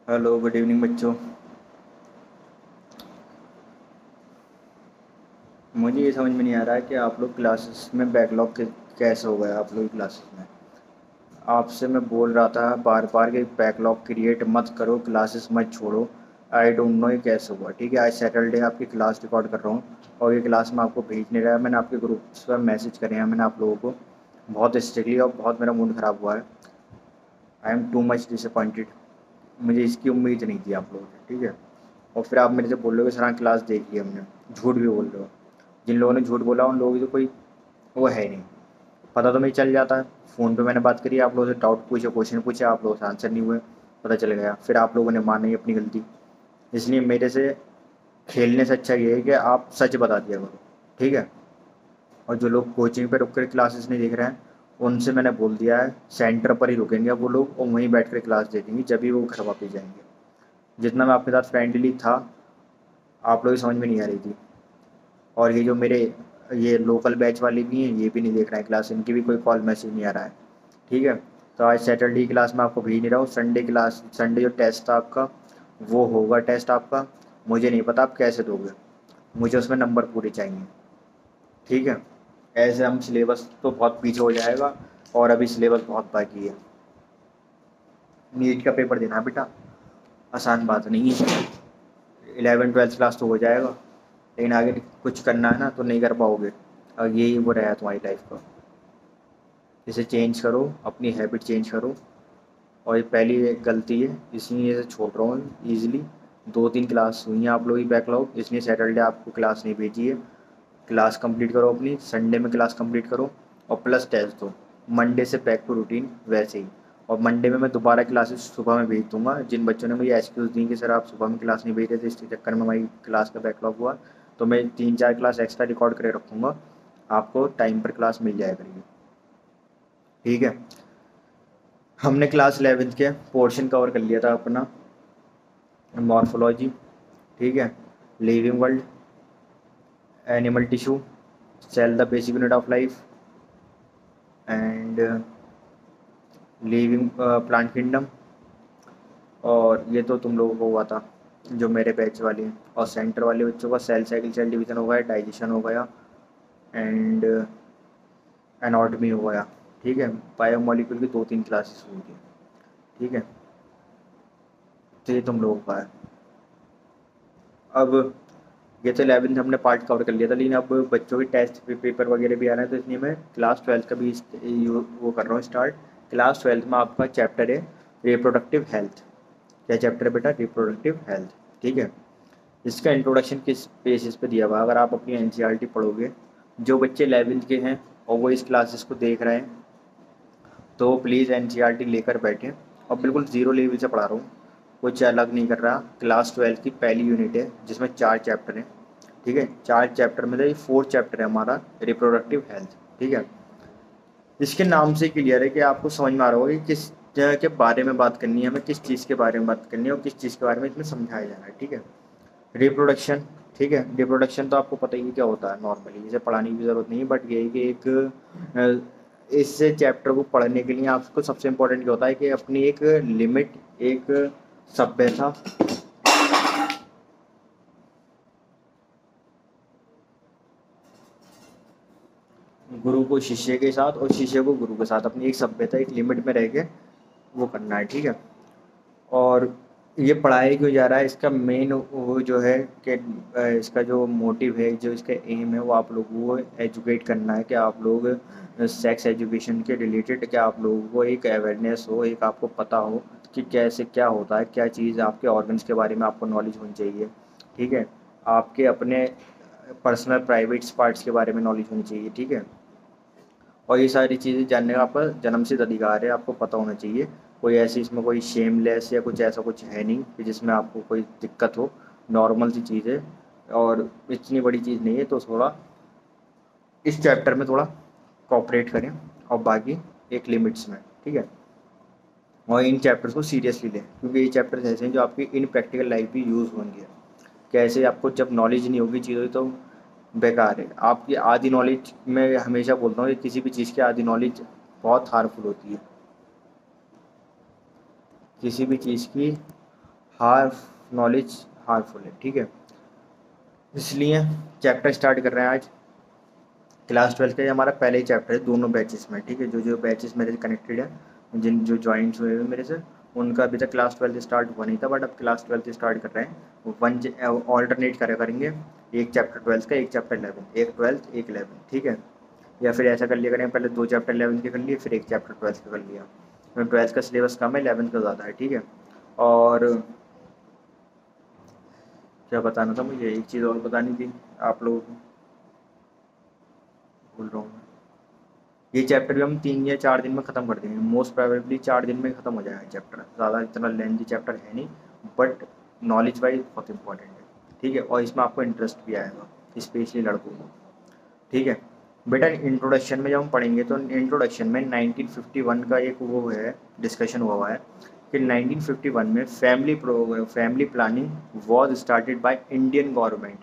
Hello, good evening बच्चों। मुझे ये समझ में नहीं आ रहा है कि आप लोग क्लासेस में बैकलॉग कैसे हो गया आप लोग की क्लासेस में। आपसे मैं बोल रहा था बार बार कि बैकलॉग क्रिएट मत करो, क्लासेस मत छोड़ो। आई डोंट नो ये कैसे हुआ। ठीक है, आज सैटरडे आपकी क्लास रिकॉर्ड कर रहा हूँ और ये क्लास में आपको भेज नहीं रहा है। मैंने आपके ग्रुप्स पर मैसेज करे हैं, मैंने आप लोगों को बहुत स्ट्रिक्टली, और बहुत मेरा मूड ख़राब हुआ है। I am too much disappointed. मुझे इसकी उम्मीद नहीं थी आप लोगों से। ठीक है, और फिर आप मेरे से बोल रहे हो कि सर हाँ, क्लास देख ली हमने। झूठ भी बोल रहे हो। जिन लोगों ने झूठ बोला उन लोगों की तो कोई वो है नहीं। पता तो नहीं चल जाता है। फ़ोन पे मैंने बात करी, आप लोगों से डाउट पूछे, क्वेश्चन पूछे, आप लोगों से आंसर नहीं हुए, पता चल गया। फिर आप लोगों ने मानी अपनी गलती। इसलिए मेरे से खेलने से अच्छा ये है कि आप सच बता दिया करो। ठीक है, और जो लोग कोचिंग पे रुक कर क्लासेस नहीं देख रहे हैं, उनसे मैंने बोल दिया है सेंटर पर ही रुकेंगे वो लोग, और वहीं बैठ कर क्लास देखेंगे जब भी वो घर वापस जाएंगे। जितना मैं आपके साथ फ्रेंडली था, आप लोग की समझ में नहीं आ रही थी। और ये जो मेरे ये लोकल बैच वाले भी हैं, ये भी नहीं देख रहे हैं क्लास, इनकी भी कोई कॉल मैसेज नहीं आ रहा है। ठीक है, तो आज सैटरडे की क्लास मैं आपको भेज नहीं रहा हूँ। संडे क्लास, संडे जो टेस्ट था आपका, वो होगा टेस्ट आपका। मुझे नहीं पता आप कैसे दोगे, मुझे उसमें नंबर पूरे चाहिए। ठीक है, ऐसे हम सिलेबस तो बहुत पीछे हो जाएगा, और अभी सिलेबस बहुत बाकी है। नीट का पेपर देना है बेटा, आसान बात नहीं है। 11 12 क्लास तो हो जाएगा, लेकिन आगे कुछ करना है ना तो नहीं कर पाओगे। और यही वो रहा तुम्हारी लाइफ का। इसे चेंज करो, अपनी हैबिट चेंज करो। और ये पहली एक गलती है, इसलिए इसे छोड़ रहा हूँ ईजिली। 2 3 क्लास हुई हैं आप लोग की बैकलॉग, इसलिए सैटरडे आपको क्लास नहीं भेजी है। क्लास कंप्लीट करो अपनी, संडे में क्लास कंप्लीट करो, और प्लस टेस्ट दो। मंडे से बैक टू रूटीन वैसे ही। और मंडे में मैं दोबारा क्लासेस सुबह में भेज दूंगा। जिन बच्चों ने मुझे एक्सक्यूज़ दी कि सर आप सुबह में क्लास नहीं भेज रहे थे, इसके चक्कर में हमारी क्लास का बैकलॉग हुआ, तो मैं 3 4 क्लास एक्स्ट्रा रिकॉर्ड करके रखूँगा। आपको टाइम पर क्लास मिल जाया करेगी। ठीक है, हमने क्लास 11th के पोर्शन कवर कर लिया था अपना। मॉर्फोलॉजी, ठीक है, living world, animal tissue, cell the basic unit of life, and living plant kingdom. और ये तो तुम लोगों को हुआ था, जो मेरे बैच वाले हैं। और सेंटर वाले बच्चों का सेल साइकिल, सेल डिवीजन हो गया, डाइजेशन हो गया, एंड एनाटॉमी हो गया। ठीक है, बायोमोलिक्यूल की 2 3 क्लासेस हुई थी। ठीक है, तो ये तुम लोगों का है। अब ये तो 11th हमने पार्ट कवर कर लिया था, लेकिन अब बच्चों के टेस्ट पेपर वगैरह भी आ रहे हैं, तो इसलिए मैं क्लास 12th का भी वो कर रहा हूँ स्टार्ट। क्लास 12th में आपका चैप्टर है रिप्रोडक्टिव हेल्थ। क्या चैप्टर है बेटा? Reproductive health. ठीक है, इसका इंट्रोडक्शन किस बेसिस पे दिया हुआ है? अगर आप अपनी एनसीईआरटी पढ़ोगे, जो बच्चे 11th के हैं और वो इस क्लासेस को देख रहे हैं, तो प्लीज़ एनसीईआरटी लेकर बैठें। और बिल्कुल ज़ीरो लेवल से पढ़ा रहा हूँ, कुछ अलग नहीं कर रहा। क्लास 12th की पहली यूनिट है जिसमें 4 चैप्टर हैं। ठीक है, 4 चैप्टर में से ये 4th चैप्टर है हमारा, रिप्रोडक्टिव हेल्थ। ठीक है, इसके नाम से क्लियर है कि आपको समझ में आ रहा होगा कि किस जगह के बारे में बात करनी है, हमें किस चीज़ के बारे में बात करनी है और किस चीज़ के बारे में इसमें समझाया जा रहा है। ठीक है, रिप्रोडक्शन। ठीक है, रिप्रोडक्शन तो आपको पता ही है क्या होता है, नॉर्मली इसे पढ़ाने की ज़रूरत नहीं है, बट ये है कि इस चैप्टर को पढ़ने के लिए आपको सबसे इम्पोर्टेंट क्या होता है कि अपनी एक लिमिट, एक सभ्यता, गुरु को शिष्य के साथ और शिष्य को गुरु के साथ अपनी एक सभ्यता, एक लिमिट में रह के वो करना है। ठीक है, और ये पढ़ाई क्यों जा रहा है, इसका मेन वो जो है कि इसका जो मोटिव है, जो इसका एम है, वो आप लोगों को एजुकेट करना है कि आप लोग सेक्स एजुकेशन के रिलेटेड, क्या आप लोगों को एक अवेयरनेस हो, एक आपको पता हो कि कैसे क्या होता है, क्या चीज़ आपके ऑर्गन्स के बारे में आपको नॉलेज होनी चाहिए। ठीक है, आपके अपने पर्सनल प्राइवेट पार्ट्स के बारे में नॉलेज होनी चाहिए। ठीक है, और ये सारी चीज़ें जानने का आपका जन्मसिद्ध अधिकार है, आपको पता होना चाहिए। कोई ऐसी इसमें कोई शेमलेस या कुछ ऐसा कुछ है नहीं कि जिसमें आपको कोई दिक्कत हो। नॉर्मल सी चीज़ है, और इतनी बड़ी चीज़ नहीं है, तो थोड़ा इस चैप्टर में थोड़ा कोऑपरेट करें, और बाकी एक लिमिट्स में। ठीक है, और इन चैप्टर्स को सीरियसली लें, क्योंकि ये चैप्टर्स ऐसे हैं जो आपकी इन प्रैक्टिकल लाइफ भी यूज़ होंगे। कैसे? आपको जब नॉलेज नहीं होगी चीज़ों की तो बेकार है। आपकी आधी नॉलेज, मैं हमेशा बोलता हूँ कि किसी भी चीज़ की आधी नॉलेज बहुत हार्मफुल होती है। किसी भी चीज़ की हाफ नॉलेज हार्मफुल है, ठीक है। इसलिए चैप्टर स्टार्ट कर रहे हैं आज। क्लास 12 का ये हमारा पहले ही चैप्टर है दोनों बैचेस में, ठीक है। जो जो बैचेस मेरे से कनेक्टेड है, जिन जो ज्वाइंट्स हुए हुए मेरे से, उनका अभी तक क्लास 12 स्टार्ट हुआ नहीं था, बट अब क्लास 12 स्टार्ट कर रहे हैं। वन ऑल्टरनेट करा करेंगे, एक चैप्टर 12 का, एक चैप्टर 11, एक 12 एक 11, ठीक है। या फिर ऐसा कर लिया करेंगे, पहले 2 चैप्टर 11 के कर लिए, फिर एक चैप्टर 12 का कर लिया। 12 का सिलेबस कम है, 11 का ज़्यादा है, ठीक है। और क्या बताना था मुझे, एक चीज़ और बतानी थी आप लोगों को, भूल रहा हूँ मैं। ये चैप्टर भी हम 3 या 4 दिन में ख़त्म कर देंगे, मोस्ट प्रोबेबली 4 दिन में ख़त्म हो जाएगा चैप्टर। ज़्यादा इतना लेंथी चैप्टर है नहीं, बट नॉलेज वाइज बहुत इंपॉर्टेंट है, ठीक है। और इसमें आपको इंटरेस्ट भी आएगा, स्पेशली लड़कों को, ठीक है। बेटा इंट्रोडक्शन में जब हम पढ़ेंगे तो इंट्रोडक्शन में 1951 का एक वो है, डिस्कशन हुआ है कि 1951 में family planning was started by Indian government.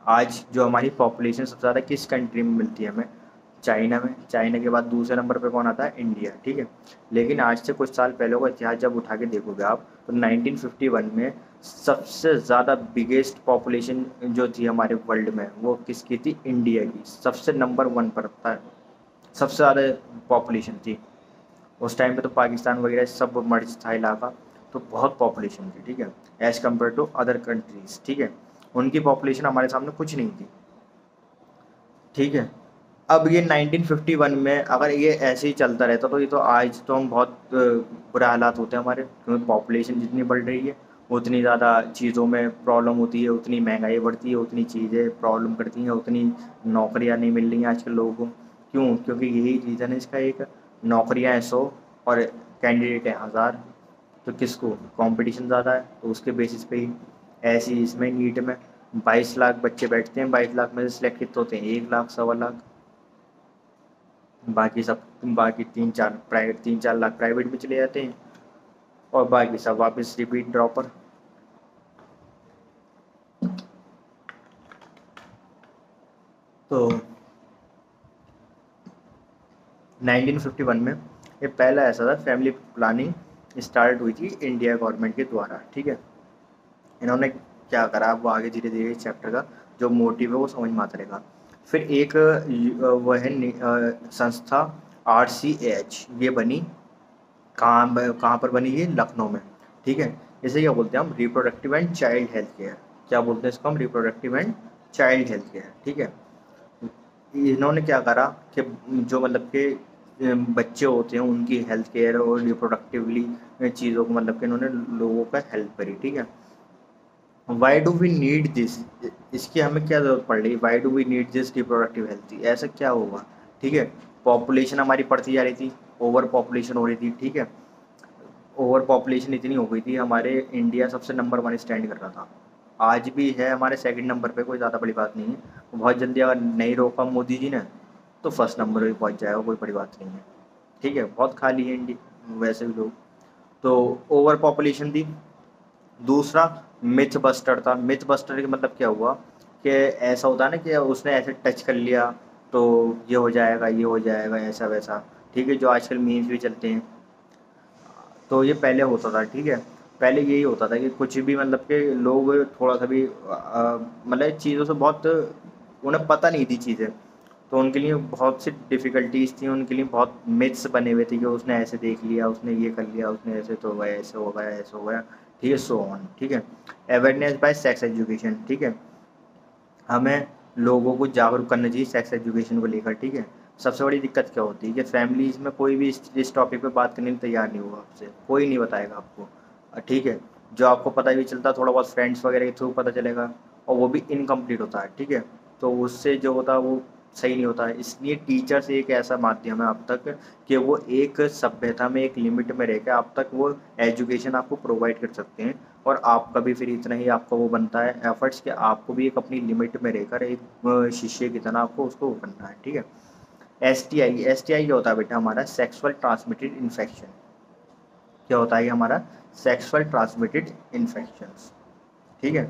आज जो हमारी पॉपुलेशन सबसे ज़्यादा किस कंट्री में मिलती है हमें, चाइना में। चाइना के बाद दूसरे नंबर पे कौन आता है, इंडिया, ठीक है। लेकिन आज से कुछ साल पहले का इतिहास जब उठा के देखोगे आप, तो 1951 में सबसे ज़्यादा बिगेस्ट पॉपुलेशन जो थी हमारे वर्ल्ड में, वो किसकी थी, इंडिया की। सबसे नंबर 1 पर था, सबसे ज़्यादा पॉपुलेशन थी उस टाइम पे। तो पाकिस्तान वगैरह सब मर्ज था इलाका, तो बहुत पॉपुलेशन थी, ठीक है, as compared to other countries, ठीक है। उनकी पॉपुलेशन हमारे सामने कुछ नहीं थी, ठीक है। अब ये 1951 में अगर ये ऐसे ही चलता रहता तो ये तो आज तो हम बहुत बुरा हालात होते हैं हमारे, क्योंकि पॉपुलेशन जितनी बढ़ रही है उतनी ज़्यादा चीज़ों में प्रॉब्लम होती है, उतनी महंगाई बढ़ती है, उतनी चीज़ें प्रॉब्लम करती हैं, उतनी नौकरियां नहीं मिल रही हैं आजकल लोगों को। क्यों? क्योंकि यही रीज़न है इसका एक, नौकरियां हैं 100 और कैंडिडेट हैं 1000, तो किसको, कंपटीशन ज़्यादा है, तो उसके बेसिस पे ही। ऐसे ही इसमें नीट में 22 लाख बच्चे बैठते हैं, 22 लाख में से सिलेक्ट कितने होते हैं, 1 लाख 1.25 लाख। बाकी सब, बाकी 3-4 लाख प्राइवेट में चले जाते हैं, और बाकी सब वापस रिपीट ड्रॉपर। तो 1951 में ये पहला ऐसा था, फैमिली प्लानिंग स्टार्ट हुई थी इंडिया गवर्नमेंट के द्वारा, ठीक है। इन्होंने क्या करा, अब वो आगे धीरे धीरे इस चैप्टर का जो मोटिव है वो समझ में आता रहेगा। फिर एक वह है संस्था RCH, ये बनी कहाँ पर बनी, ये लखनऊ में, ठीक है। इसे क्या बोलते हैं हम, reproductive and child health care. क्या बोलते हैं इसको हम, reproductive and child health care, ठीक है। इन्होंने क्या करा कि जो मतलब कि बच्चे होते हैं उनकी हेल्थ केयर और रिप्रोडक्टिवली चीज़ों को, मतलब कि इन्होंने लोगों का हेल्प करी, ठीक है। Why do we need this, इसकी हमें क्या ज़रूरत पड़ रही है, why do we need this reproductive health, ऐसा क्या होगा, ठीक है। पॉपुलेशन हमारी बढ़ती जा रही थी, ओवर पॉपुलेशन हो रही थी, ठीक है। ओवर पॉपुलेशन इतनी हो गई थी, हमारे इंडिया सबसे नंबर 1 स्टैंड कर रहा था, आज भी है हमारे सेकंड नंबर पे, कोई ज़्यादा बड़ी बात नहीं है। बहुत जल्दी अगर नहीं रोका मोदी जी ने तो फर्स्ट नंबर पे पहुंच जाएगा, कोई बड़ी बात नहीं है, ठीक है। बहुत खाली है इंडिया वैसे भी लोग। तो ओवर पॉपुलेशन थी। दूसरा मिथ बस्टर था। मिथ बस्टर का मतलब क्या हुआ कि ऐसा होता है ना कि उसने ऐसे टच कर लिया तो ये हो जाएगा, ये हो जाएगा, ऐसा वैसा, ठीक है, जो आजकल मीम्स भी चलते हैं। तो ये पहले होता था, ठीक है। पहले यही होता था कि कुछ भी मतलब कि लोग थोड़ा सा भी मतलब चीज़ों से बहुत, उन्हें पता नहीं थी चीज़ें, तो उनके लिए बहुत सी डिफ़िकल्टीज़ थी, उनके लिए बहुत मिथ्स बने हुए थे कि उसने ऐसे देख लिया, उसने ये कर लिया, उसने ऐसे तो गया, ऐसे हो गया, ऐसे हो गया, ठीक है, सो ऑन, ठीक है। अवेयरनेस बाय सेक्स एजुकेशन, ठीक है। हमें लोगों को जागरूक करना चाहिए सेक्स एजुकेशन को लेकर, ठीक है। सबसे बड़ी दिक्कत क्या होती है कि फैमिलीज़ में कोई भी इस टॉपिक पे बात करने के लिए तैयार नहीं होगा, आपसे कोई नहीं बताएगा आपको, ठीक है। जो आपको पता भी चलता थोड़ा बहुत फ्रेंड्स वगैरह के थ्रू पता चलेगा, और वो भी इनकम्प्लीट होता है, ठीक है। तो उससे जो होता है वो सही नहीं होता है। इसलिए टीचर्स एक ऐसा माध्यम है आप तक कि वो एक सभ्यता में, एक लिमिट में रह के आप तक वो एजुकेशन आपको प्रोवाइड कर सकते हैं। और आपका भी फिर इतना ही आपका वो बनता है एफर्ट्स कि आपको भी एक अपनी लिमिट में रहकर एक शिष्य की तरह आपको उसको वो बनना है, ठीक है। एस टी आई क्या होता है बेटा, हमारा सेक्सुअल ट्रांसमिटेड इन्फेक्शन। क्या होता है ये हमारा, सेक्सुअल ट्रांसमिटेड इन्फेक्शंस, ठीक है।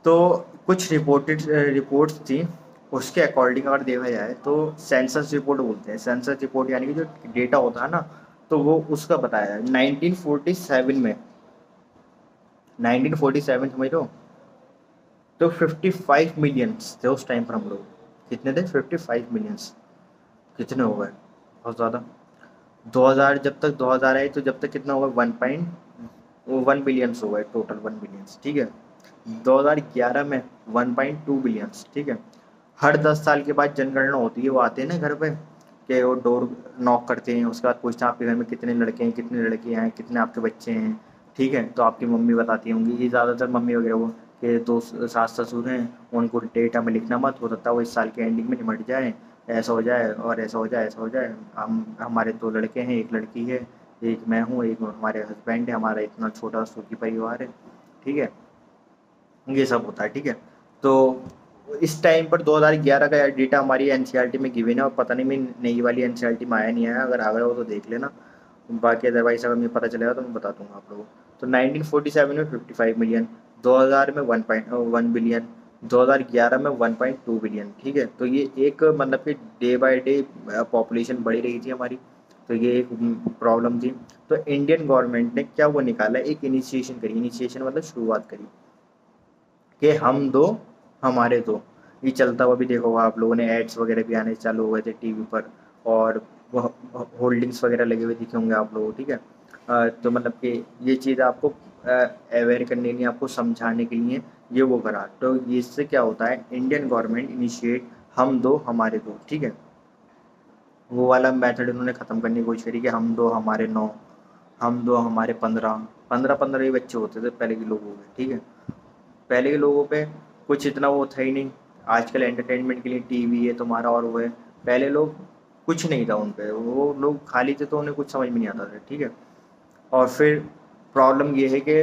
तो कुछ रिपोर्ट्स थी, उसके अकॉर्डिंग अगर देखा जाए तो सेंसस रिपोर्ट बोलते हैं। सेंसस रिपोर्ट यानी कि जो डेटा होता है ना, तो वो उसका बताया है 1947 में, 1947 समझ रहे हो, तो 55 मिलियंस थे उस टाइम पर हम लोग। कितने थे? 55 मिलियंस। कितने हो गए? बहुत ज़्यादा। 2000, जब तक 2000 आए तो जब तक कितना होगा, 1 बिलियंस हो गए टोटल, 1 बिलियंस, ठीक है। 2011 में 1.2 बिलियंस, ठीक है। हर 10 साल के बाद जनगणना होती है, वो आते हैं ना घर पे, कि वो डोर नॉक करते हैं, उसके बाद पूछते हैं आपके घर में कितने लड़के हैं, कितने लड़कियां हैं, कितने आपके बच्चे हैं, ठीक है। तो आपकी मम्मी बताती होंगी, ये ज़्यादातर मम्मी वगैरह वो, कि दो सास ससुर हैं, उनको डेटा में लिखना मत, हो सकता है वो इस साल के एंडिंग में निमट जाए, ऐसा हो जाए और ऐसा हो जाए, ऐसा हो जाए। हम हमारे 2 लड़के हैं, 1 लड़की है, एक मैं हूँ, एक हमारे हस्बैंड है, हमारा इतना छोटा सुखी परिवार है, ठीक है। ये सब होता है, ठीक है। तो इस टाइम पर 2011 का डेटा हमारी एनसीईआरटी में गिवन है, और पता नहीं मैं नई वाली एनसीईआरटी में आया नहीं आया, अगर आ गया हो तो देख लेना, बाकी अदरवाइज अगर मुझे पता चलेगा तो मैं बता दूंगा आप लोगों को। तो 1947 में 55 मिलियन, 2000 में 1.1 बिलियन, 2011 में 1.2 बिलियन, ठीक है। तो ये एक मतलब कि डे बाय डे पॉपुलेशन बढ़ी रही थी हमारी, तो ये एक प्रॉब्लम थी। तो इंडियन गवर्नमेंट ने क्या वो निकाला, एक इनिशिएशन करी, इनिशिएशन मतलब शुरुआत करी, कि हम दो हमारे दो। ये चलता हुआ भी देखा होगा आप लोगों ने, एड्स वगैरह भी आने चालू हो गए थे टीवी पर, और होल्डिंग्स वगैरह लगे हुए दिखे होंगे आप लोगों को, ठीक है। तो मतलब कि ये चीज़ आपको अवेयर करने के लिए, आपको समझाने के लिए ये वो करा। तो इससे क्या होता है, इंडियन गवर्नमेंट इनिशिएट हम दो हमारे दो, ठीक है। वो वाला मेथड उन्होंने ख़त्म करने की कोशिश करी कि हम दो हमारे 9, हम दो हमारे 15, 15 ही बच्चे होते थे पहले के लोगों के, ठीक है। पहले के लोगों पे कुछ इतना वो था ही नहीं। आजकल एंटरटेनमेंट के लिए टीवी है तुम्हारा और वो है। पहले लोग कुछ नहीं था उन पे, वो लोग खाली थे तो उन्हें कुछ समझ में नहीं आता था, ठीक है। और फिर प्रॉब्लम ये है कि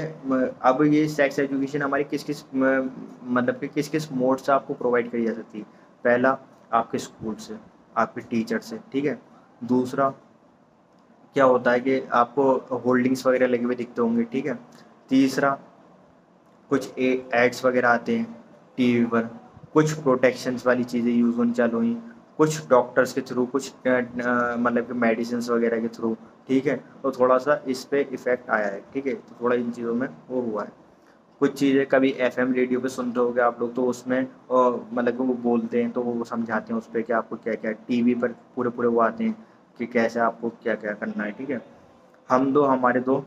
अब ये सेक्स एजुकेशन हमारी किस किस मतलब कि किस किस मोड से आपको प्रोवाइड करी जा सकती है। पहला, आपके स्कूल से, आपके टीचर से, ठीक है। दूसरा क्या होता है कि आपको होल्डिंग्स वगैरह लगे हुए दिखते होंगे, ठीक है। तीसरा, कुछ एड्स वगैरह आते हैं टीवी पर, कुछ प्रोटेक्शंस वाली चीज़ें यूज़ होनी चालू हुई, कुछ डॉक्टर्स के थ्रू, कुछ मतलब कि मेडिसिन वगैरह के थ्रू, ठीक है। तो थोड़ा सा इस पे इफ़ेक्ट आया है, ठीक है। तो थोड़ा इन चीज़ों में वो हुआ है। कुछ चीज़ें कभी एफएम रेडियो पे सुनते होगे आप लोग, तो उसमें मतलब कि वो बोलते हैं तो वो समझाते हैं उस पर कि आपको क्या क्या, टीवी पर पूरे पूरे वो आते हैं कि कैसे आपको क्या क्या करना है, ठीक है। हम दो हमारे दो,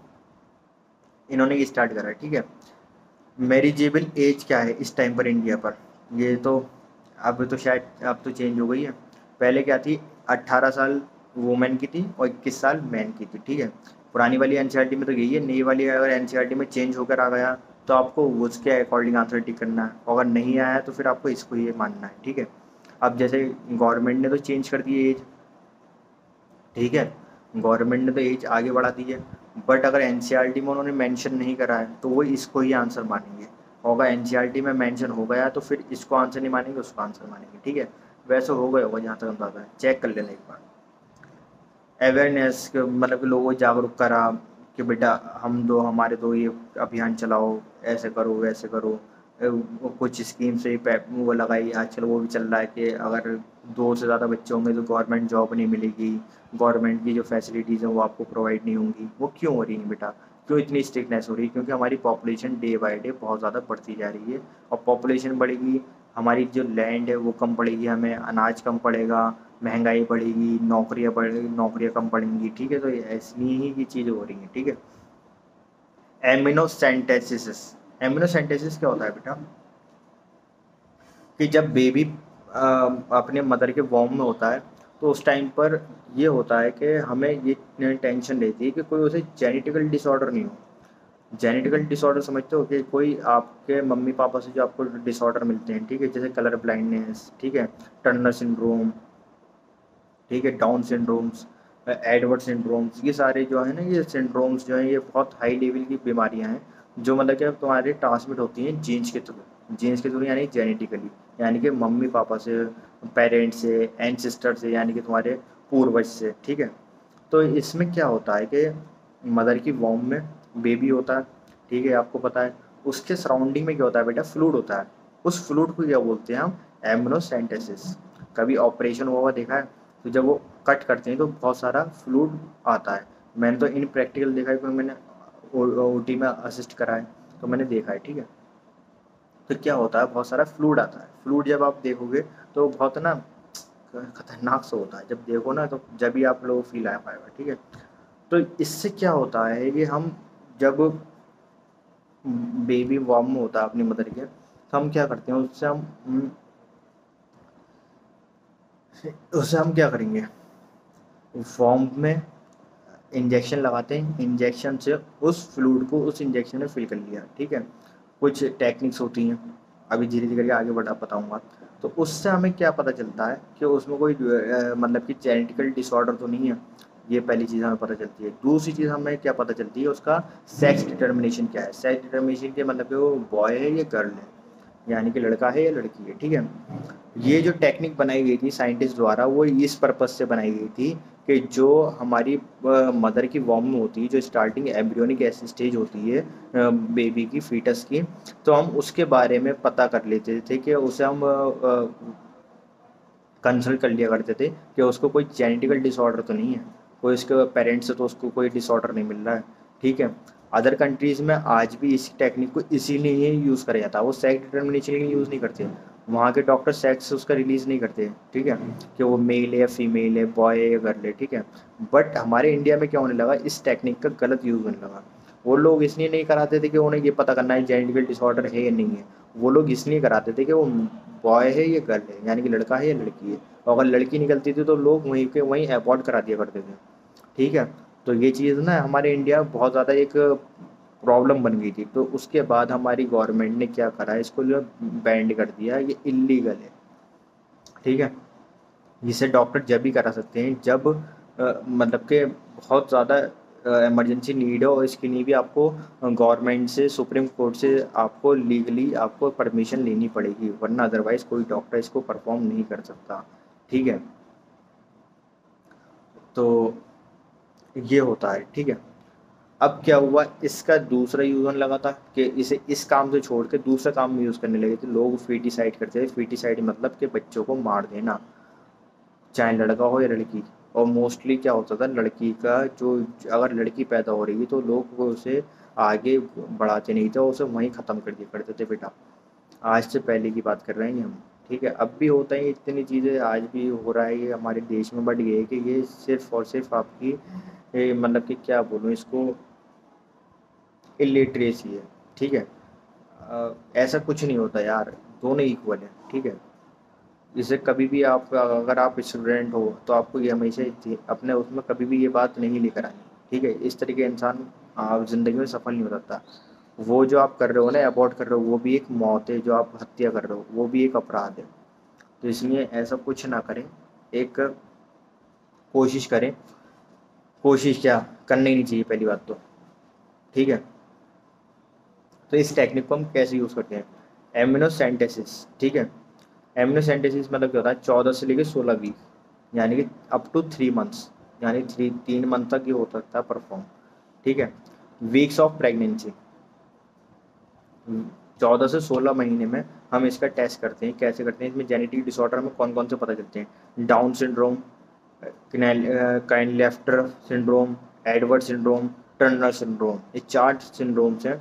इन्होंने ये स्टार्ट करा है, ठीक है। मैरिजेबल एज क्या है इस टाइम पर इंडिया पर, ये तो अब तो शायद अब तो चेंज हो गई है। पहले क्या थी, 18 साल वुमेन की थी और 21 साल मैन की थी, ठीक है। पुरानी वाली एनसीईआरटी में तो यही है। नई वाली अगर एनसीईआरटी में चेंज होकर आ गया तो आपको उसके अकॉर्डिंग आंसर टिक करना है, अगर नहीं आया तो फिर आपको इसको ये मानना है, ठीक है। अब जैसे गवर्नमेंट ने तो चेंज कर दी एज, ठीक है, गवर्नमेंट ने तो एज आगे बढ़ा दी है, बट अगर एनसीईआरटी में उन्होंने मेंशन नहीं करा है तो वो इसको ही आंसर मानेंगे, और अगर एनसीईआरटी में मेंशन हो गया तो फिर इसको आंसर नहीं मानेंगे, उसको आंसर मानेंगे, ठीक है। वैसे हो गया होगा जहाँ तक अंदाजा है, चेक कर लेना एक बार। अवेयरनेस मतलब कि लोगों को जागरूक करा कि बेटा हम दो हमारे दो, ये अभियान चलाओ, ऐसे करो वैसे करो। वो कुछ स्कीम से वो लगाई, आजकल वो भी चल रहा है कि अगर 2 से ज़्यादा बच्चे होंगे तो गवर्नमेंट जॉब नहीं मिलेगी, गवर्नमेंट की जो फैसिलिटीज़ हैं वो आपको प्रोवाइड नहीं होंगी। वो क्यों हो रही है बेटा, क्यों इतनी स्ट्रिक्टनेस हो रही है? क्योंकि हमारी पॉपुलेशन डे बाय डे बहुत ज़्यादा बढ़ती जा रही है, और पॉपुलेशन बढ़ेगी, हमारी जो लैंड है वो कम पड़ेगी, हमें अनाज कम पड़ेगा, महंगाई बढ़ेगी, नौकरियाँ बढ़ेगी, नौकरियाँ कम पड़ेंगी, ठीक है। तो ये ऐसी ही की चीज़ें हो रही हैं, ठीक है। एमिनोसेंटेसिस, एमिनोसेंटेसिस क्या होता है बेटा, कि जब बेबी अपने मदर के वॉम में होता है तो उस टाइम पर ये होता है कि हमें ये टेंशन रहती है कि कोई उसे जेनेटिकल डिसऑर्डर नहीं हो। जेनेटिकल डिसऑर्डर समझते हो कि कोई आपके मम्मी पापा से जो आपको डिसऑर्डर मिलते हैं, ठीक है, जैसे कलर ब्लाइंडनेस, ठीक है, टर्नर सिंड्रोम, ठीक है, डाउन सिंड्रोम्स, एडवर्ड सिंड्रोम्स, ये सारे जो है ना, ये सिंड्रोम्स जो हैं ये बहुत हाई लेवल की बीमारियां हैं, जो मतलब कि अब तुम्हारे ट्रांसमिट होती हैं जीन्स के थ्रू, जीन्स के थ्रू यानी जेनेटिकली, यानी कि मम्मी पापा से, पेरेंट्स से, एंसेस्टर से, यानी कि तुम्हारे पूर्वज से, ठीक है। तो इसमें क्या होता है कि मदर की वॉम में बेबी होता है, ठीक है, आपको पता है। उसके सराउंडिंग में क्या होता है बेटा, फ्लूइड होता है। उस फ्लूइड को क्या बोलते हैं हम, एमनोसेंटेसिस। कभी ऑपरेशन हुआ हुआ देखा है, तो जब वो कट करते हैं तो बहुत सारा फ्लूइड आता है, मैंने तो इन प्रैक्टिकल देखा है, क्योंकि मैंने ओटी में असिस्ट करा है, तो मैंने देखा है, ठीक है। तो क्या होता है, बहुत सारा फ्लूड आता है। फ्लूड जब आप देखोगे तो बहुत ना खतरनाक सा होता है, जब देखो ना तो जब भी आप लोग फील आ पाएगा, ठीक है। तो इससे क्या होता है कि हम जब बेबी वार्म होता है अपनी मदर के, तो हम क्या करते हैं, उससे हम क्या करेंगे, वार्म में इंजेक्शन लगाते हैं, इंजेक्शन से उस फ्लूइड को उस इंजेक्शन में फिल कर लिया, ठीक है। कुछ टेक्निक्स होती हैं, अभी धीरे धीरे करके आगे बढ़ा बताऊंगा। तो उससे हमें क्या पता चलता है कि उसमें कोई मतलब कि जेनेटिकल डिसऑर्डर तो नहीं है, ये पहली चीज़ हमें पता चलती है। दूसरी चीज़ हमें क्या पता चलती है, उसका सेक्स डिटर्मिनेशन क्या है। सेक्स डिटर्मिनेशन के मतलब कि वो बॉय है या गर्ल है, यानी कि लड़का है या लड़की है, ठीक है। ये जो टेक्निक बनाई गई थी साइंटिस्ट द्वारा, वो इस पर्पज से बनाई गई थी कि जो हमारी मदर की वॉर्म होती है, जो स्टार्टिंग एम्ब्रियोनिक स्टेज होती है बेबी की, फीटस की, तो हम उसके बारे में पता कर लेते थे कि उसे हम कंसल्ट कर लिया करते थे कि उसको कोई जेनेटिकल डिसऑर्डर तो नहीं है, कोई उसके पेरेंट्स से तो उसको कोई डिसऑर्डर नहीं मिल रहा है, ठीक है। अदर कंट्रीज़ में आज भी इस टेक्निक को इसीलिए ही यूज़ करा जाता है, वो सेक्स डिटर्मिनेशन के लिए यूज़ नहीं करते। वहाँ के डॉक्टर सेक्स उसका रिलीज़ नहीं करते, ठीक है, कि वो मेल है या फीमेल है, बॉय है या गर्ल है, ठीक है। बट हमारे इंडिया में क्या होने लगा, इस टेक्निक का गलत यूज़ होने लगा। वो लोग इसलिए नहीं कराते थे कि उन्हें ये पता करना है जेनेटिकल डिसऑर्डर है या नहीं है, वो लोग इसलिए कराते थे कि वो बॉय है या गर्ल है, यानी कि लड़का है या लड़की है। और अगर लड़की निकलती थी तो लोग वहीं के वहीं अबॉर्ट करा दिया करते थे, ठीक है। तो ये चीज़ ना हमारे इंडिया में बहुत ज़्यादा एक प्रॉब्लम बन गई थी, तो उसके बाद हमारी गवर्नमेंट ने क्या करा, इसको जो बैंड कर दिया, ये इलीगल है, ठीक है। जिसे डॉक्टर जब भी करा सकते हैं जब मतलब कि बहुत ज़्यादा इमरजेंसी नीड है, और इसके लिए भी आपको गवर्नमेंट से, सुप्रीम कोर्ट से आपको लीगली आपको परमिशन लेनी पड़ेगी, वरना अदरवाइज़ कोई डॉक्टर इसको परफॉर्म नहीं कर सकता, ठीक है। तो ये होता है, ठीक है। अब क्या हुआ, इसका दूसरा यूज़ होने लगा था कि इसे इस काम से छोड़ के दूसरा काम में यूज़ करने लगे थे लोग। फीटिसाइड करते थे, फीटिसाइड मतलब कि बच्चों को मार देना, चाहे लड़का हो या लड़की। और मोस्टली क्या होता था, लड़की का जो, अगर लड़की पैदा हो रही है तो लोग वो उसे आगे बढ़ाते नहीं थे, उसे वहीं ख़त्म कर दिया करते थे बेटा। आज से पहले की बात कर रहे हैं हम, ठीक है। अब भी होता है, इतनी चीज़ें आज भी हो रहा है ये हमारे देश में, बट ये है कि ये सिर्फ और सिर्फ आपकी मतलब कि क्या बोलूँ इसको, इलिटरेसी है, ठीक है। ऐसा कुछ नहीं होता यार, दोनों इक्वल है, ठीक है। जैसे कभी भी आप, अगर आप स्टूडेंट हो तो आपको ये हमेशा अपने उसमें कभी भी ये बात नहीं लेकर आनी, ठीक है। इस तरीके इंसान ज़िंदगी में सफल नहीं हो सकता। वो जो आप कर रहे हो ना, अबॉर्ट कर रहे हो, वो भी एक मौत है, जो आप हत्या कर रहे हो वो भी एक अपराध है। तो इसलिए ऐसा कुछ ना करें, एक कोशिश करें, कोशिश क्या करनी ही नहीं चाहिए पहली बात तो, ठीक है। तो इस टेक्निक को हम कैसे यूज़ करते हैं, एमिनोसेंटेसिस, ठीक है। एमिनोसेंटेसिस मतलब क्या होता है, 14 से लेकर 16 वीक, यानी कि अप टू 3 मंथ्स, यानी 3 मंथ तक ये हो सकता है परफॉर्म, ठीक है। वीक्स ऑफ प्रेगनेंसी, 14 से 16 महीने में हम इसका टेस्ट करते हैं। कैसे करते हैं, इसमें जेनेटिक डिसऑर्डर में कौन कौन से पता चलते हैं, Down syndrome, Klinefelter syndrome, Edward syndrome, Turner syndrome, ये 4 सिंड्रोम्स हैं।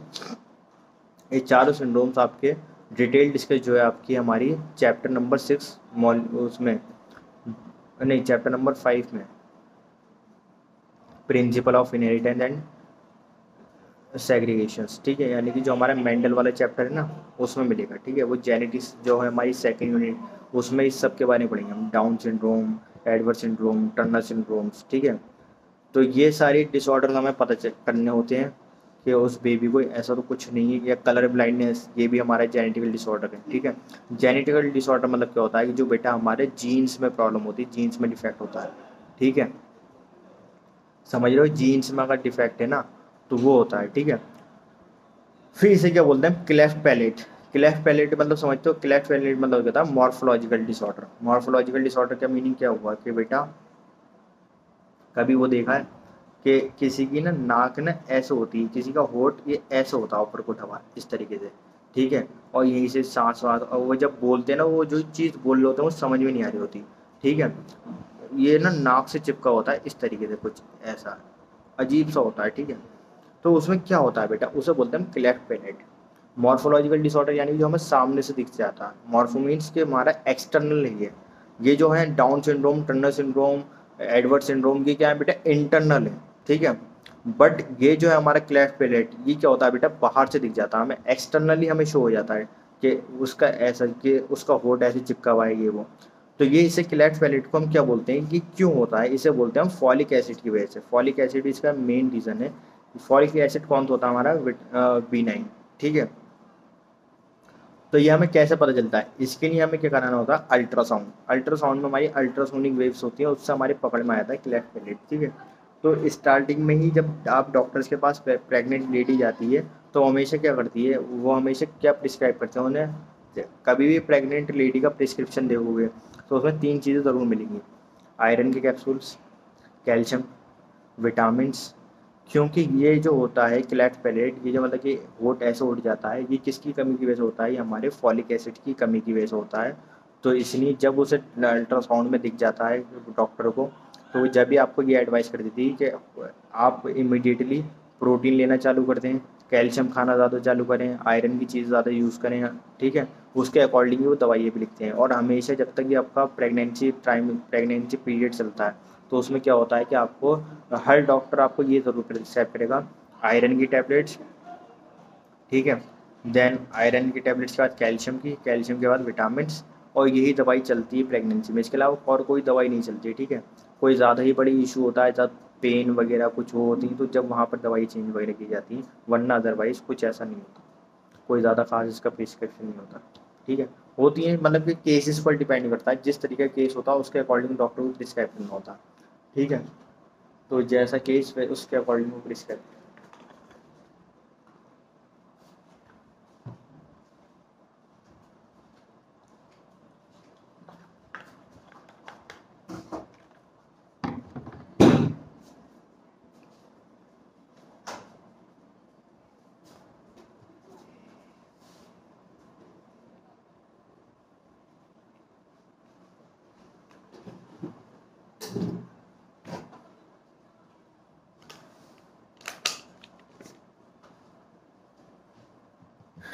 ये चारों सिंड्रोम्स आपके डिटेल डिस्कस जो है आपकी हमारी चैप्टर नंबर 6 मॉल उसमें, नहीं चैप्टर नंबर 5 में, प्रिंसिपल ऑफ इनहेरिटेंस एंड सेग्रीगेशंस, ठीक है। यानी कि जो हमारा मेंडल वाला चैप्टर है ना, उसमें मिलेगा, ठीक है। वो जेनेटिक्स जो है हमारी सेकेंड यूनिट, उसमें इस सब के बारे में पढ़ेंगे हम, down syndrome, Edward syndrome, Turner syndromes, ठीक है। तो ये सारी डिसऑर्डर हमें पता करने होते हैं कि उस बेबी को ऐसा तो कुछ नहीं है, या कलर ब्लाइंडनेस, ये भी हमारा जेनेटिकल डिसऑर्डर है, ठीक है। जेनेटिकल डिसऑर्डर मतलब क्या होता है कि जो बेटा हमारे जीन्स में प्रॉब्लम होती है, जीन्स में डिफेक्ट होता है, ठीक है। समझ रहे हो, जीन्स में अगर डिफेक्ट है ना तो वो होता है, ठीक है। फिर इसे क्या बोलते हैं, क्लेफ्ट पैलेट। क्लेफ्ट पैलेट मतलब समझते हो, क्लेफ्ट पैलेट मतलब क्या था, मॉर्फोलॉजिकल डिसऑर्डर। मॉर्फोलॉजिकल डिसऑर्डर का मीनिंग क्या हुआ कि बेटा कभी वो देखा है कि किसी की ना नाक ना ऐसे होती है, किसी का होठ ये ऐसे होता है ऊपर को उठा हुआ इस तरीके से, ठीक है। और यहीं से सांस वास, और वो जब बोलते हैं ना, वो जो चीज़ बोल रहे होते हैं वो समझ में नहीं आ रही होती, ठीक है। ये ना नाक से चिपका होता है इस तरीके से कुछ ऐसा, अजीब सा होता है, ठीक है। तो उसमें क्या होता है बेटा, उसे बोलते हैं हम क्लेफ्ट पैलेट। मॉर्फोलॉजिकल डिसऑर्डर यानी जो हमें सामने से दिख जाता है। मॉर्फो मीन्स के हमारा एक्सटर्नल नहीं है। ये जो है down syndrome, Turner syndrome, Edward syndrome, ये क्या है बेटा, इंटरनल है, ठीक है। बट ये जो है हमारा क्लेफ्ट पैलेट, ये क्या होता है बेटा, बाहर से दिख जाता है हमें, एक्सटर्नली हमें शो हो जाता है कि उसका ऐसा, कि उसका होठ ऐसे चिपका हुआ है, ये वो। तो ये इसे क्लेफ्ट पैलेट को हम क्या बोलते हैं, कि क्यों होता है, इसे बोलते हैं हम फॉलिक एसिड की वजह से। फॉलिक एसिड इसका मेन रीज़न है। फॉलिक एसिड कौन सा होता है हमारा, B9, ठीक है। तो ये हमें कैसे पता चलता है, इसके लिए हमें क्या कराना होता है, अल्ट्रासाउंड। अल्ट्रासाउंड में हमारी अल्ट्रासोनिक वेव्स होती है, उससे हमारे पकड़ में आता है क्लेफ्ट पैलेट, ठीक है। तो स्टार्टिंग में ही जब आप डॉक्टर्स के पास प्रेग्नेंट लेडी जाती है, तो हमेशा क्या करती है, वो हमेशा क्या प्रिस्क्राइब करते हैं उन्हें। कभी भी प्रेग्नेंट लेडी का प्रिस्क्रिप्शन देखोगे तो उसमें 3 चीज़ें ज़रूर मिलेंगी। आयरन के कैप्सूल्स, कैल्शियम, विटामिन्स। क्योंकि ये जो होता है क्लेफ्ट पैलेट, ये जो मतलब कि होठ ऐसे उठ जाता है, ये किसकी कमी की वजह से होता है, ये हमारे फॉलिक एसिड की कमी की वजह से होता है। तो इसलिए जब उसे अल्ट्रासाउंड में दिख जाता है डॉक्टर को, तो वो जब भी आपको ये एडवाइस कर देती है कि आप इमिडिएटली प्रोटीन लेना चालू कर दें, कैल्शियम खाना ज़्यादा चालू करें, आयरन की चीज़ ज़्यादा यूज़ करें, ठीक है। उसके अकॉर्डिंग ही वो दवाइयाँ भी लिखते हैं। और हमेशा जब तक ये आपका प्रेगनेंसी पीरियड चलता है, तो उसमें क्या होता है कि आपको, हर डॉक्टर आपको ये ज़रूर प्रिस्क्राइब करेगा, आयरन की टैबलेट्स, ठीक है। देन आयरन की टैबलेट्स के बाद कैल्शियम की, कैल्शियम के बाद विटामिन्स। और यही दवाई चलती है प्रेगनेंसी में, इसके अलावा और कोई दवाई नहीं चलती है, ठीक है। कोई ज़्यादा ही बड़ी इशू होता है, जब पेन वगैरह कुछ हो होती तो जब वहाँ पर दवाई चेंज वगैरह की जाती है, वरना अदरवाइज़ कुछ ऐसा नहीं होता, कोई ज़्यादा खास इसका प्रिस्क्रिप्शन नहीं होता, ठीक है। होती है मतलब कि केसेस पर डिपेंड करता है, जिस तरीके का केस होता है उसके अकॉर्डिंग डॉक्टर को प्रिस्क्राइब करना होता है, ठीक है। तो जैसा केस है उसके अकॉर्डिंग वो प्रिस्क्राइब।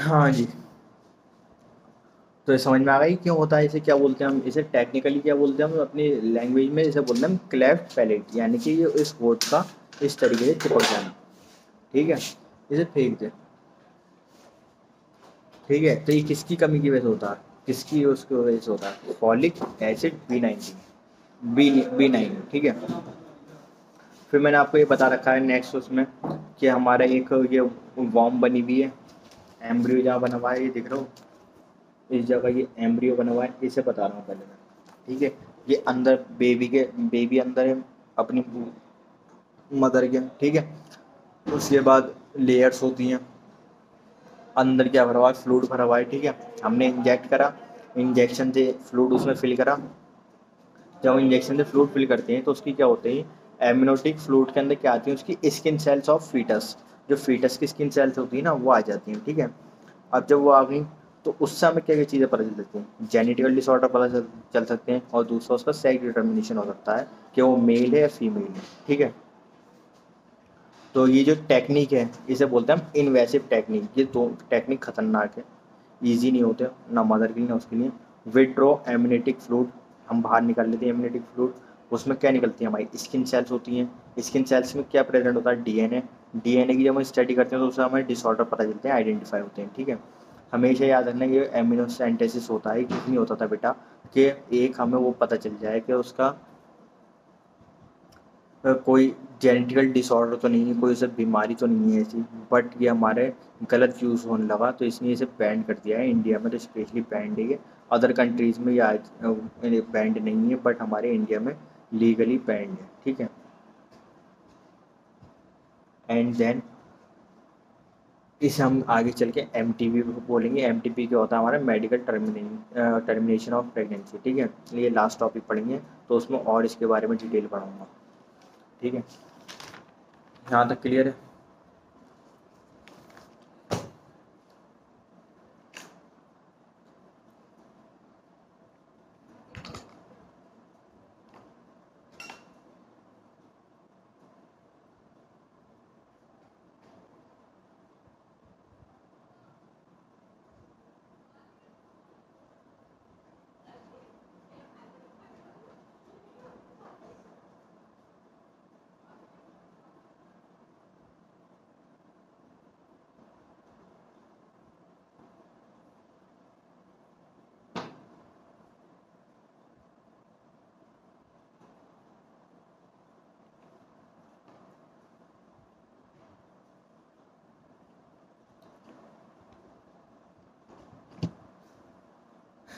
हाँ जी। तो ये समझ में आ गई क्यों होता है, इसे क्या बोलते हैं हम, इसे टेक्निकली क्या बोलते हैं हम अपनी लैंग्वेज में, इसे बोलते हैं हम क्लेफ्ट पैलेट, यानी कि ये इस होठ का इस तरीके से चिपक जाना, ठीक है। इसे फेंक दे, ठीक है। तो ये किसकी कमी की वजह से होता है, किसकी उसकी वजह से होता है, फॉलिक एसिड B9, ठीक है। फिर मैंने आपको ये बता रखा है नेक्स्ट उसमें, कि हमारा एक ये वॉर्म बनी हुई है, एम्ब्रियो जहाँ बना हुआ है, ये दिख रहा हो, इस जगह ये एम्ब्रियो बना हुआ है, इसे बता रहा हूँ पहले मैं, ठीक है। ये अंदर बेबी अंदर है अपनी मदर के, ठीक है। उसके बाद लेयर्स होती हैं, अंदर क्या भरा हुआ है, फ्लूइड भरा हुआ है, ठीक है। हमने इंजेक्ट करा, इंजेक्शन से फ्लूइड उसमें फिल करा। जब हम इंजेक्शन से फ्लूइड फिल करते हैं तो उसकी क्या होते हैं, एमनियोटिक फ्लूइड के अंदर क्या आती है, उसकी स्किन सेल्स ऑफ फीटस, जो फीटस की स्किन सेल्स होती है ना, वो आ जाती हैं, ठीक है। अब जब वो आ गई, तो उससे हमें क्या क्या चीज़ें पता चल सकती हैं, जेनिटल डिसऑर्डर पता चल सकते हैं, और दूसरा उसका सेक्स डिटर्मिनेशन हो सकता है कि वो मेल है या फीमेल है, ठीक है। तो ये जो टेक्निक है, इसे बोलते हैं हम इन्वेसिव टेक्निक। ये दो टेक्निक खतरनाक है, ईजी नहीं होते, ना मदर के लिए ना उसके लिए। विड्रॉ एमनेटिक फ्लूइड, हम बाहर निकाल लेते हैं एमनेटिक फ्लूइड। उसमें क्या निकलती है, हमारी स्किन सेल्स होती हैं। स्किन सेल्स में क्या प्रेजेंट होता है, डीएनए। डीएनए की जब हम स्टडी करते हैं तो उससे हमें डिसऑर्डर पता चलते हैं, आइडेंटिफाई होते हैं, ठीक है। हमेशा याद रखना, ये एमिनोसेंटेसिस होता है, कुछ नहीं होता था बेटा, कि एक हमें वो पता चल जाए कि उसका कोई जेनेटिकल डिसऑर्डर तो नहीं है, कोई उसे बीमारी तो नहीं है ऐसी। बट ये हमारे गलत यूज़ होने लगा, तो इसलिए इसे बैन कर दिया है इंडिया में, तो स्पेशली बैंड है ये। अदर कंट्रीज़ में ये आज बैंड नहीं है, बट हमारे इंडिया में लीगली बैंड है, ठीक है। एंड देन इसे हम आगे चल के एम टी पी बोलेंगे। एम टी पी क्या होता है, हमारा मेडिकल टर्मिनेशन ऑफ प्रेगनेंसी, ठीक है। ये लास्ट टॉपिक पढ़ेंगे, तो उसमें और इसके बारे में डिटेल पढ़ाऊँगा, ठीक है। यहाँ तक क्लियर है।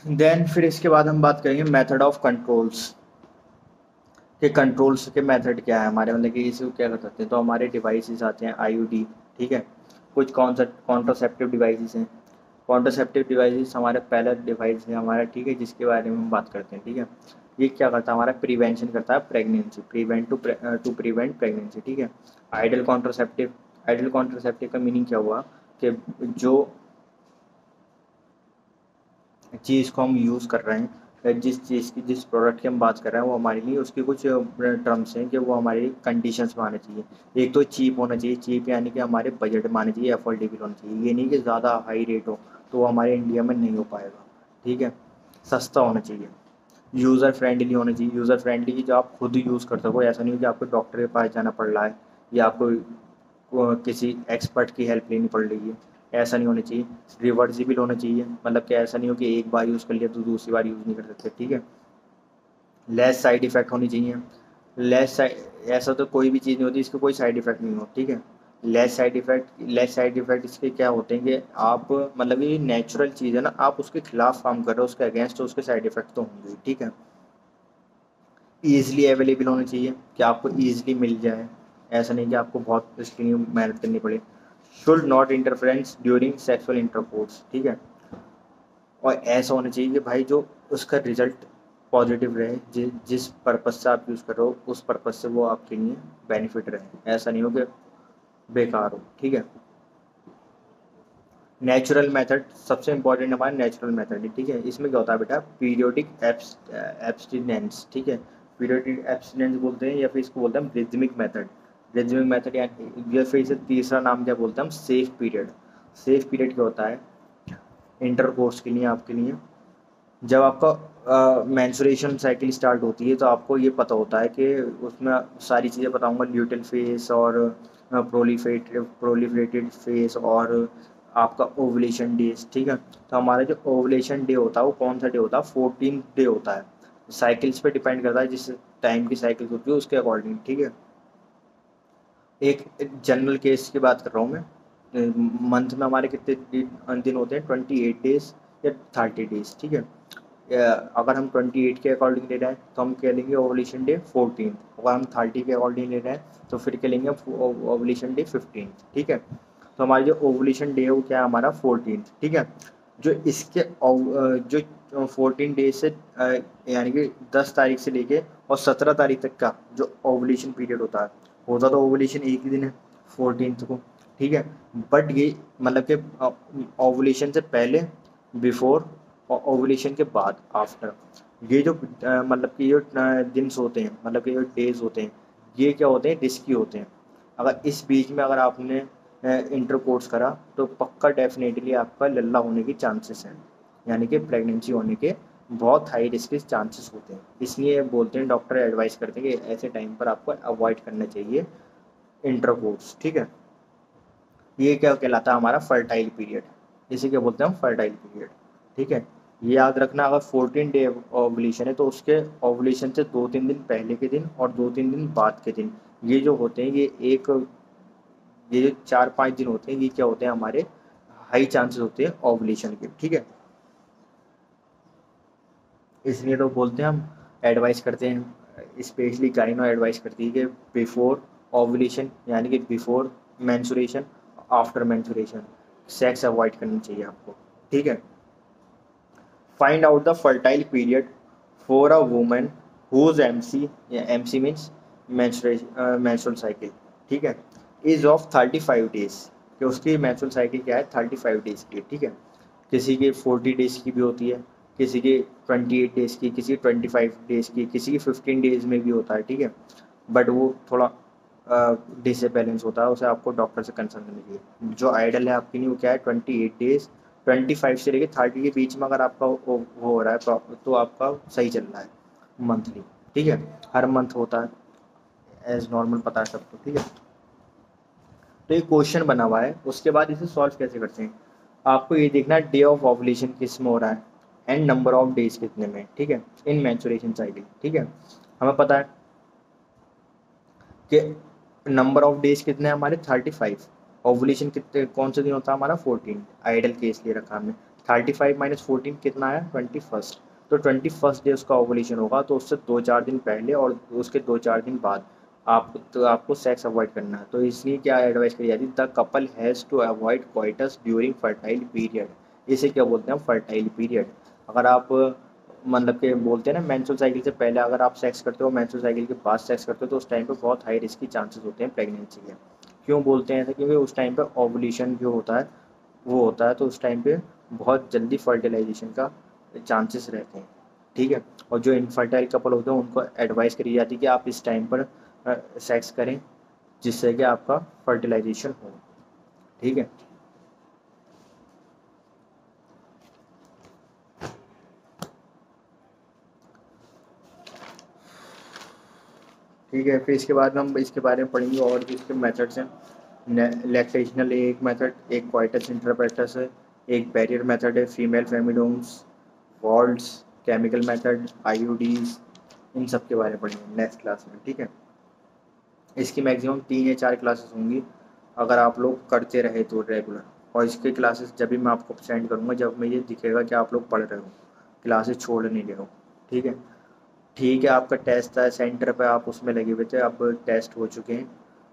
देन फिर इसके बाद हम बात करेंगे मेथड ऑफ कंट्रोल्स के कंट्रोल्स के मेथड क्या है हमारे, मतलब कि इसे क्या कर सकते हैं। तो हमारे डिवाइसेस आते हैं आईयूडी, ठीक है। कुछ कॉन्ट्रासेप्टिव डिवाइसेस हैं। कॉन्ट्रासेप्टिव डिवाइसेस हमारे पहला डिवाइस है हमारा, ठीक है, जिसके बारे में हम बात करते हैं, ठीक है। ये क्या करता है, हमारा प्रिवेंशन करता है प्रेगनेंसी, टू प्रिवेंट प्रेगनेंसी, ठीक है। आइडल कॉन्ट्रासेप्टिव, आइडल कॉन्ट्रासेप्टिव का मीनिंग क्या हुआ कि जो चीज़ को हम यूज़ कर रहे हैं, जिस प्रोडक्ट की हम बात कर रहे हैं, वो हमारे लिए उसकी कुछ टर्म्स हैं कि वो हमारी कंडीशंस में आना चाहिए। एक तो चीप होना चाहिए, चीप यानी कि हमारे बजट में आना चाहिए, अफोर्डेबल होना चाहिए। ये नहीं कि ज़्यादा हाई रेट हो, तो वो हमारे इंडिया में नहीं हो पाएगा, ठीक है। सस्ता होना चाहिए, यूज़र फ्रेंडली होना चाहिए। यूज़र फ्रेंडली की जो आप खुद यूज़ कर सको, ऐसा नहीं हो कि आपको डॉक्टर के पास जाना पड़ रहा है या आपको किसी एक्सपर्ट की हेल्प लेनी पड़ रही है, ऐसा नहीं होना चाहिए। रिवर्सिबल होना चाहिए, मतलब कि ऐसा नहीं हो कि एक बार यूज़ कर लिया तो दूसरी बार यूज़ नहीं कर सकते, ठीक है। लेस साइड इफ़ेक्ट होनी चाहिए। ऐसा तो कोई भी चीज़ नहीं होती इसके कोई साइड इफ़ेक्ट नहीं हो, ठीक है। लेस साइड इफ़ेक्ट इसके क्या होते हैं कि आप, मतलब ये नेचुरल चीज़ है ना, आप उसके खिलाफ काम कर रहे हो, उसके अगेंस्ट, तो उसके साइड इफ़ेक्ट तो होंगे, ठीक है। ईज़िली अवेलेबल होना चाहिए कि आपको ईज़िली मिल जाए, ऐसा नहीं कि आपको बहुत इसके लिए मेहनत करनी पड़े। Should not interference during sexual intercourse, ठीक है। और ऐसा होना चाहिए कि भाई जो उसका रिजल्ट पॉजिटिव रहे, जिस पर्पज़ से आप यूज़ कर रहे हो उस पर्पज़ से वो आपके लिए बेनिफिट रहे, ऐसा नहीं हो कि बेकार हो, ठीक है। नेचुरल मेथड सबसे इंपॉर्टेंट हमारा नेचुरल मेथड है, ठीक है। इसमें क्या होता है बेटा, पीरियोडिक एब्सटिनेंस, ठीक है। पीरियोडिक एब्सटिनेंस बोलते हैं या फिर इसको बोलते हैं रिदमिक मेथड। रिदमिक मेथड या फिर इसे तीसरा नाम क्या बोलते हैं हम, सेफ पीरियड। सेफ पीरियड क्या होता है इंटरकोर्स के लिए, आपके लिए जब आपका मेंस्ट्रुएशन साइकिल स्टार्ट होती है तो आपको ये पता होता है कि उसमें सारी चीज़ें बताऊंगा, ल्यूटेल फेस और प्रोलिफरेटेड फेस और आपका ओवुलेशन डेज, ठीक है। तो हमारा जो ओवुलेशन डे होता है वो कौन सा डे होता है, 14 डे होता है। साइकिल्स पे डिपेंड करता है, जिस टाइम की साइकिल्स होती है उसके अकॉर्डिंग, ठीक है। एक जनरल केस की बात कर रहा हूँ मैं। मंथ में हमारे कितने दिन होते हैं, 28 डेज या 30 डेज, ठीक है। अगर हम 28 के अकॉर्डिंग ले रहे हैं तो हम कह लेंगे ओवुलेशन डे 14। अगर हम 30 के अकॉर्डिंग ले रहे हैं तो फिर कह लेंगे ओवुलेशन डे 15, ठीक है। तो हमारा जो ओवुलेशन डे है वो क्या है हमारा 14, ठीक है। जो इसके जो 14 डेज से यानी कि 10 तारीख से लेके और 17 तारीख तक का जो ओवुलेशन पीरियड होता तो ओवुलेशन एक ही दिन है, 14 को, ठीक है। बट ये मतलब कि ओवुलेशन से पहले, बिफोर, और ओवुलेशन के बाद, आफ्टर, ये जो मतलब कि ये दिन होते हैं, मतलब कि ये डेज होते हैं, ये क्या होते हैं, रिस्की होते हैं। अगर इस बीच में अगर आपने इंटरकोर्स करा तो पक्का डेफिनेटली आपका लल्ला होने की चांसेस हैं, यानी कि प्रेगनेंसी होने के बहुत हाई रिस्क के चांसेस होते हैं। इसलिए बोलते हैं, डॉक्टर एडवाइस करते हैं कि ऐसे टाइम पर आपको अवॉइड करना चाहिए इंटरकोर्स, ठीक है। ये क्या कहलाता है हमारा फर्टाइल पीरियड, इसे क्या बोलते हैं हम, फर्टाइल पीरियड, ठीक है। ये याद रखना, अगर 14 डे ओवुलेशन है तो उसके ओवुलेशन से 2-3 दिन पहले के दिन और 2-3 दिन बाद के दिन, ये जो होते हैं ये जो 4-5 दिन होते हैं, ये क्या होते हैं हमारे हाई चांसेस होते हैं ओवुलेशन के, ठीक है। इसलिए तो बोलते हैं हम, एडवाइस करते हैं, स्पेशली गाइनो एडवाइस करती है कि बिफोर ओवुलेशन यानी कि before menstruation, after menstruation sex avoid करनी चाहिए आपको, ठीक है। Find out the fertile period for a woman whose MC, MC means menstrual cycle, ठीक है, इज ऑफ 35 डेज, कि उसकी मेंस्ट्रुअल साइकिल क्या है 35 डेज की, ठीक है। किसी की 40 डेज की भी होती है, किसी की 28 डेज की, किसी की 25 डेज की, किसी की 15 डेज में भी होता है, ठीक है। बट वो थोड़ा डिसबैलेंस होता है, उसे आपको डॉक्टर से कंसल्ट करनी चाहिए। जो आइडल है आपके लिए वो क्या है 28 डेज, 25 से लेकर 30 के बीच में अगर आपका वो हो रहा है तो आपका सही चल रहा है मंथली, ठीक है। हर मंथ होता है एज नॉर्मल, पता है सबको, ठीक है। तो ये क्वेश्चन बना हुआ है, उसके बाद इसे सॉल्व कैसे करते हैं, आपको ये देखना है डे ऑफ ओवुलेशन किस में हो रहा है एंड नंबर ऑफ डेज कितने में, ठीक है, इन मेंस्ट्रुएशन साइकिल, ठीक है। हमें पता है कि नंबर ऑफ डेज कितने हैं हमारे 35, ओवुलेशन कितने कौन से दिन होता है हमारा 14, आइडल केस ले रखा हमने। 35 - 14 कितना है, 21st। तो 21st डे उसका ओवुलेशन होगा, तो उससे 2-4 दिन पहले और उसके 2-4 दिन बाद आपको सेक्स अवॉइड करना है। तो इसलिए क्या एडवाइस करी जाती है, the couple has to avoid coitus during fertile period. इसे क्या बोलते हैं, फर्टाइल पीरियड। अगर आप मतलब कि बोलते हैं ना, मेंस्ट्रुअल साइकिल से पहले अगर आप सेक्स करते हो, मेंस्ट्रुअल साइकिल के बाद सेक्स करते हो, तो उस टाइम पे बहुत हाई रिस्क की चांसेस होते हैं प्रेगनेंसी के। क्यों बोलते हैं ऐसा, क्योंकि उस टाइम पे ओवुलेशन जो होता है वो होता है, तो उस टाइम पे बहुत जल्दी फर्टिलाइजेशन का चांसेस रहते हैं। ठीक है। और जो इनफर्टाइल कपल होते हैं उनको एडवाइस करी जाती है कि आप इस टाइम पर सेक्स करें, जिससे कि आपका फर्टिलाइजेशन हो। ठीक है। ठीक है, फिर इसके बाद हम इसके बारे में पढ़ेंगे और भी इसके मेथड्स हैं। लैक्टेशनल एक मेथड, एक क्वाइटस इंटरपेटस है, एक बैरियर मेथड है, female femidoms, vaults, chemical method, IUDs, इन सब के बारे में पढ़ेंगे नेक्स्ट क्लास में। ठीक है। इसकी मैक्सिमम 3 या 4 क्लासेस होंगी अगर आप लोग करते रहे तो रेगुलर। और इसके क्लासेस जब भी मैं आपको सेंड करूँगा जब मैं ये दिखेगा कि आप लोग पढ़ रहे हो, क्लासेस छोड़ नहीं रहे हो। ठीक है। ठीक है, आपका टेस्ट था सेंटर पे, आप उसमें लगे हुए थे, अब टेस्ट हो चुके हैं।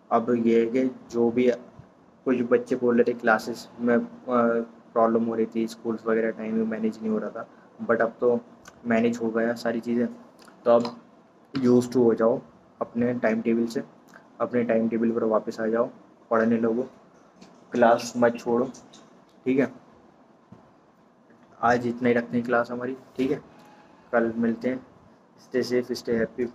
अब ये है कि जो भी कुछ बच्चे बोल रहे थे क्लासेस में प्रॉब्लम हो रही थी, स्कूल्स वगैरह टाइम में मैनेज नहीं हो रहा था, बट अब तो मैनेज हो गया सारी चीज़ें। तो अब यूज़ टू हो जाओ अपने टाइम टेबल से, अपने टाइम टेबल पर वापस आ जाओ, पढ़ने लगो, क्लास मत छोड़ो। ठीक है। आज इतना ही रखते हैं क्लास हमारी। ठीक है। कल मिलते हैं। Stay safe, stay happy.